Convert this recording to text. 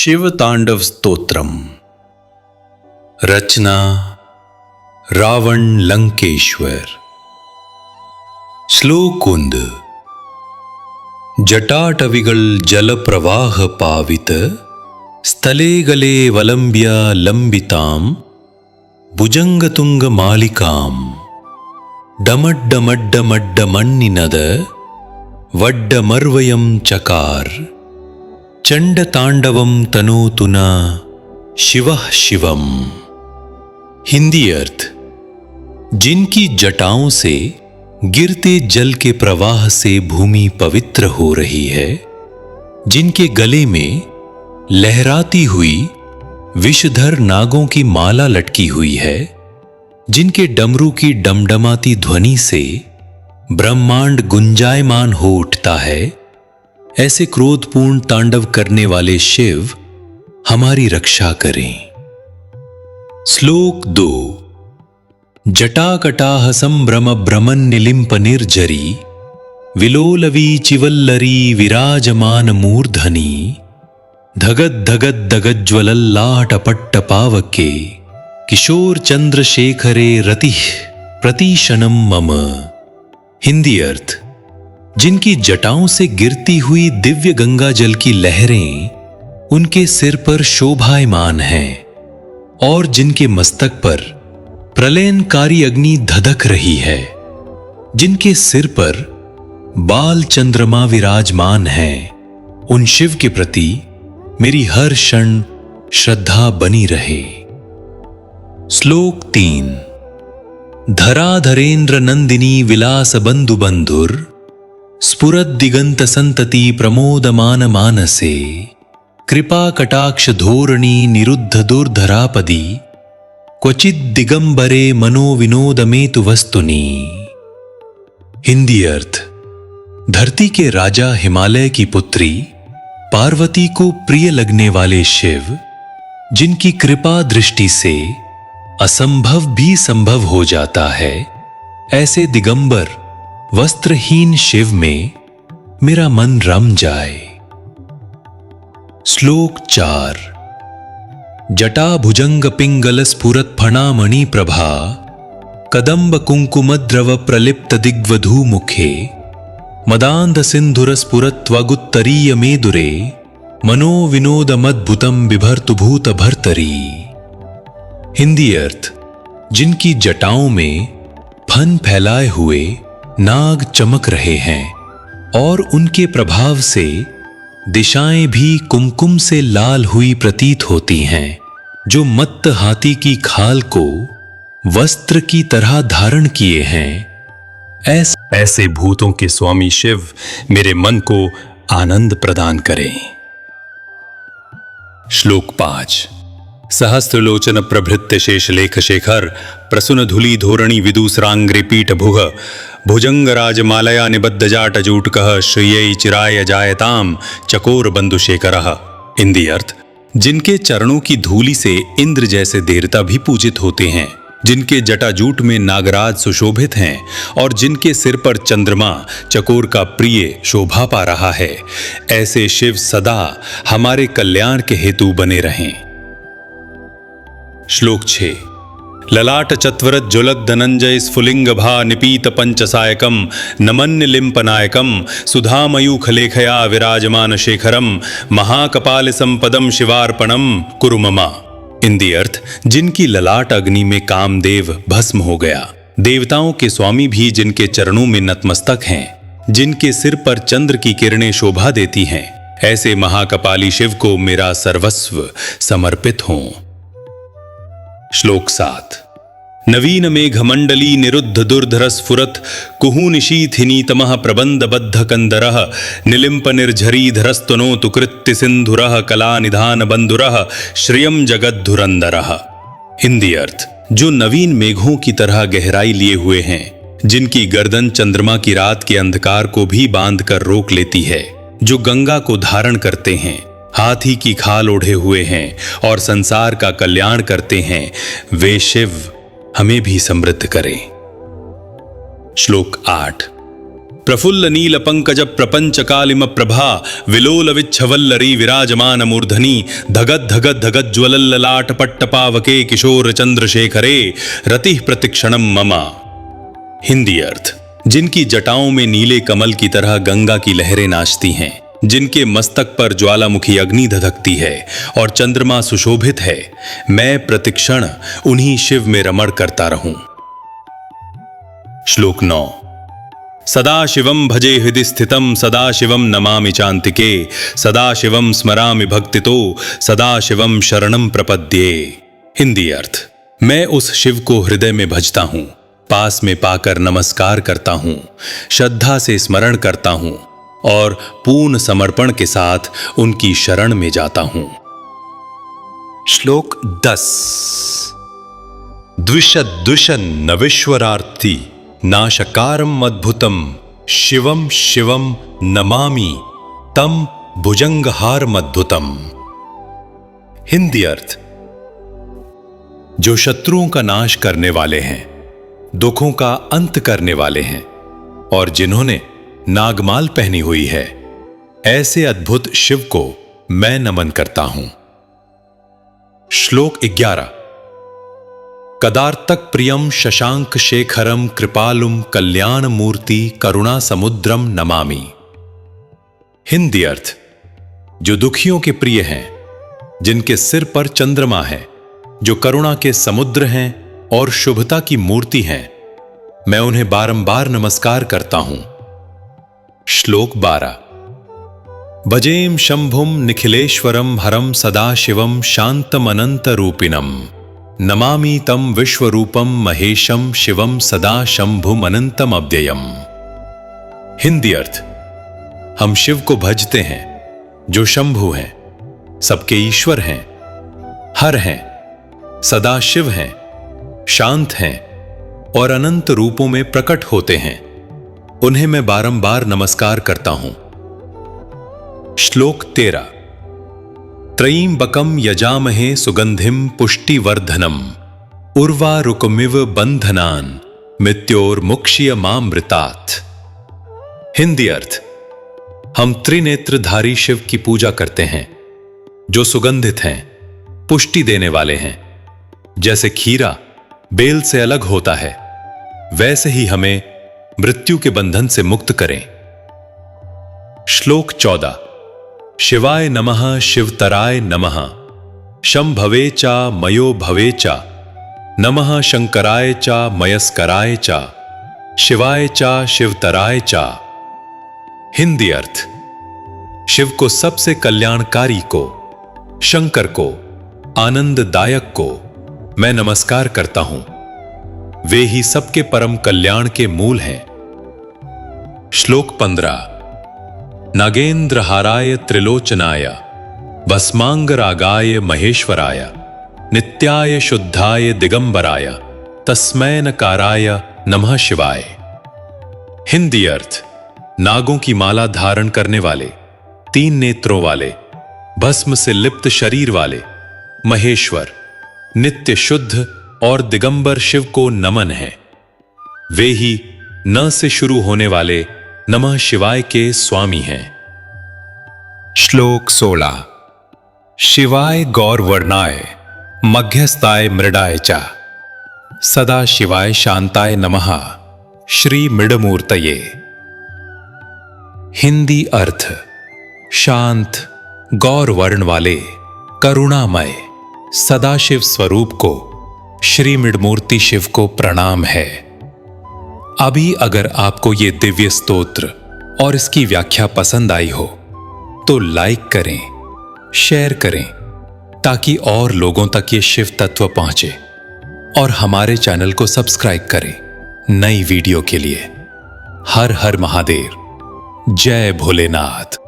शिव तांडव स्तोत्रम। रचना रावण लंकेश्वर। श्लोकुंद। जटाटविगल जल प्रवाह पावित स्थले गले वलंब्य लंबिताम भुजंगतुंग मालिकाम डमड्डमड्डमड्ड मन्निनद वड्डमर्वयं चकार चंड तांडवम तनोतु न शिवः शिवम। हिंदी अर्थ। जिनकी जटाओं से गिरते जल के प्रवाह से भूमि पवित्र हो रही है, जिनके गले में लहराती हुई विषधर नागों की माला लटकी हुई है, जिनके डमरू की डमडमाती ध्वनि से ब्रह्मांड गुंजायमान हो उठता है, ऐसे क्रोधपूर्ण तांडव करने वाले शिव हमारी रक्षा करें। श्लोक 2। जटाकटाह संभ्रम भ्रमन निलिंप निर्जरी विलोलवी चिवल्लरी विराजमान मूर्धनी धगद धगद दगज्ज्वलल्लाट पट्टपावके किशोर चंद्रशेखरे रतिः प्रतीशनम मम। हिंदी अर्थ। जिनकी जटाओं से गिरती हुई दिव्य गंगा जल की लहरें उनके सिर पर शोभायमान हैं और जिनके मस्तक पर प्रलयनकारी अग्नि धधक रही है, जिनके सिर पर बाल चंद्रमा विराजमान हैं, उन शिव के प्रति मेरी हर क्षण श्रद्धा बनी रहे। श्लोक 3। धराधरेन्द्र नंदिनी विलास बंधु बंधुर स्फुरद्दिगंत संतति प्रमोदमान मानसे कृपा कटाक्ष धोरणी निरुद्ध दुर्धरापदी क्वचिद दिगंबरे मनोविनोदमेतु वस्तुनि। हिंदी अर्थ। धरती के राजा हिमालय की पुत्री पार्वती को प्रिय लगने वाले शिव, जिनकी कृपा दृष्टि से असंभव भी संभव हो जाता है, ऐसे दिगंबर वस्त्रहीन शिव में मेरा मन रम जाए। श्लोक 4। जटा भुजंग पिंगल स्फुरत फणामणि प्रभा कदंब कुंकुमद्रव प्रलिप्त दिग्वधू मुखे मदांध सिंधुर स्फुरत्वगुत्तरीय मेदुरे मनोविनोदमद्भुतम बिभर्तु भूत भर्तरी। हिंदी अर्थ। जिनकी जटाओं में फन फैलाए हुए नाग चमक रहे हैं और उनके प्रभाव से दिशाएं भी कुमकुम से लाल हुई प्रतीत होती हैं, जो मत्त हाथी की खाल को वस्त्र की तरह धारण किए हैं, ऐसे भूतों के स्वामी शिव मेरे मन को आनंद प्रदान करें। श्लोक 5। सहस्त्रलोचन प्रभृत्य शेषलेख शेखर प्रसुन धुली धोरणी विदूसरांग्रे पीठ भुग भुजंगराज मालया निबद्ध जाट जूटकः श्रियै चिराय जायताम चकोर बंधुशेखरः। हिंदी अर्थ। जिनके चरणों की धूलि से इंद्र जैसे देवता भी पूजित होते हैं, जिनके जटाजूट में नागराज सुशोभित हैं और जिनके सिर पर चंद्रमा चकोर का प्रिय शोभा पा रहा है, ऐसे शिव सदा हमारे कल्याण के हेतु बने रहें। श्लोक 6। ललाट चत्वरत ज्वलक धनंजय स्फुलिंग भा निपीत पंचसायकम नमन्य लिंपनायकम सुधामयूख लेखया विराजमान शेखरम महाकपाल संपदम शिवार्पणम कुरु ममा। हिंदी अर्थ। जिनकी ललाट अग्नि में कामदेव भस्म हो गया, देवताओं के स्वामी भी जिनके चरणों में नतमस्तक हैं, जिनके सिर पर चंद्र की किरणें शोभा देती हैं, ऐसे महाकपाली शिव को मेरा सर्वस्व समर्पित हों। श्लोक 7। नवीन मेघमंडली निरुद्ध दुर्धर स्फुरत कुहूनिशीथिनी तमः प्रबंध बद्ध कंदरः निलिंप निर्झरी धरस्तनोतु कृत्य सिंधुरः कला निधान बंधुरः श्रियम जगद्धुरंदरः। हिंदी अर्थ। जो नवीन मेघों की तरह गहराई लिए हुए हैं, जिनकी गर्दन चंद्रमा की रात के अंधकार को भी बांध कर रोक लेती है, जो गंगा को धारण करते हैं, हाथी की खाल ओढ़े हुए हैं और संसार का कल्याण करते हैं, वे शिव हमें भी समृद्ध करें। श्लोक 8। प्रफुल्ल नील पंकज प्रपंच कालिम प्रभा विलोल विच्छवल्लरी विराजमान मूर्धनि धगत धगत धगत ज्वलल्ललाट पट्टपावके किशोर चंद्रशेखरे रतिः प्रतिक्षणम ममा। हिंदी अर्थ। जिनकी जटाओं में नीले कमल की तरह गंगा की लहरें नाचती हैं, जिनके मस्तक पर ज्वालामुखी अग्नि धधकती है और चंद्रमा सुशोभित है, मैं प्रतिक्षण उन्हीं शिव में रमण करता रहूं। श्लोक 9। सदाशिवं भजे हृदि स्थितं सदाशिवं नमामि चान्तिके सदाशिवं स्मरामि भक्तितो सदाशिवं शरणं प्रपद्ये। हिंदी अर्थ। मैं उस शिव को हृदय में भजता हूं, पास में पाकर नमस्कार करता हूं, श्रद्धा से स्मरण करता हूं और पूर्ण समर्पण के साथ उनकी शरण में जाता हूं। श्लोक 10। द्विषद्विषन्नविश्वरार्थी नाशकारम अद्भुतम शिवम शिवम नमामि तम भुजंगहारम अद्भुतम। हिंदी अर्थ। जो शत्रुओं का नाश करने वाले हैं, दुखों का अंत करने वाले हैं और जिन्होंने नागमाल पहनी हुई है, ऐसे अद्भुत शिव को मैं नमन करता हूं। श्लोक 11। कदार्तक प्रियम शशांक शेखरम कृपालुम कल्याण मूर्ति करुणा समुद्रम नमामि। हिंदी अर्थ। जो दुखियों के प्रिय हैं, जिनके सिर पर चंद्रमा है, जो करुणा के समुद्र हैं और शुभता की मूर्ति हैं, मैं उन्हें बारंबार नमस्कार करता हूं। श्लोक 12। भजेम शंभुम निखिलेश्वरम हरम सदाशिवम शांतमनंत रूपिणम नमामि तम विश्वरूपम महेशम शिवम सदा शंभुम अनंतम अव्ययम। हिंदी अर्थ। हम शिव को भजते हैं, जो शंभु हैं, सबके ईश्वर हैं, हर हैं, सदा शिव हैं, शांत हैं और अनंत रूपों में प्रकट होते हैं। उन्हें मैं बारंबार नमस्कार करता हूं। श्लोक 13। त्रयीम्बकम यजामहे सुगंधिम पुष्टिवर्धनम उर्वारुकमिव बंधनान मृत्योर्मुक्ष्यमामृतात्। हिंदी अर्थ। हम त्रिनेत्रधारी शिव की पूजा करते हैं, जो सुगंधित हैं, पुष्टि देने वाले हैं। जैसे खीरा बेल से अलग होता है, वैसे ही हमें मृत्यु के बंधन से मुक्त करें। श्लोक 14। शिवाय नमः शिवतराय नमः शंभवे चा मयो भवे चा नमः शंकराय चा मयस्कराय चा शिवाय चा शिवतराय चा। हिंदी अर्थ। शिव को सबसे कल्याणकारी को, शंकर को, आनंददायक को मैं नमस्कार करता हूं। वे ही सबके परम कल्याण के मूल हैं। श्लोक 15। नागेंद्रहाराय त्रिलोचनाय भस्मांगरागाय महेश्वराय नित्याय शुद्धाय दिगंबराय तस्मै नकाराय नमः शिवाय। हिंदी अर्थ। नागों की माला धारण करने वाले, 3 नेत्रों वाले, भस्म से लिप्त शरीर वाले महेश्वर, नित्य शुद्ध और दिगंबर शिव को नमन है। वे ही न से शुरू होने वाले नमः शिवाय के स्वामी हैं। श्लोक 16। शिवाय गौरवर्णाय मध्यस्थाय मृडाय च सदा शिवाय शांताय नमः श्री मृडमूर्तये। हिंदी अर्थ। शांत गौरवर्ण वाले करुणामय सदाशिव स्वरूप को, श्री मृडमूर्ति शिव को प्रणाम है। अभी अगर आपको ये दिव्य स्तोत्र और इसकी व्याख्या पसंद आई हो तो लाइक करें, शेयर करें, ताकि और लोगों तक ये शिव तत्व पहुंचे, और हमारे चैनल को सब्सक्राइब करें नई वीडियो के लिए। हर हर महादेव। जय भोलेनाथ।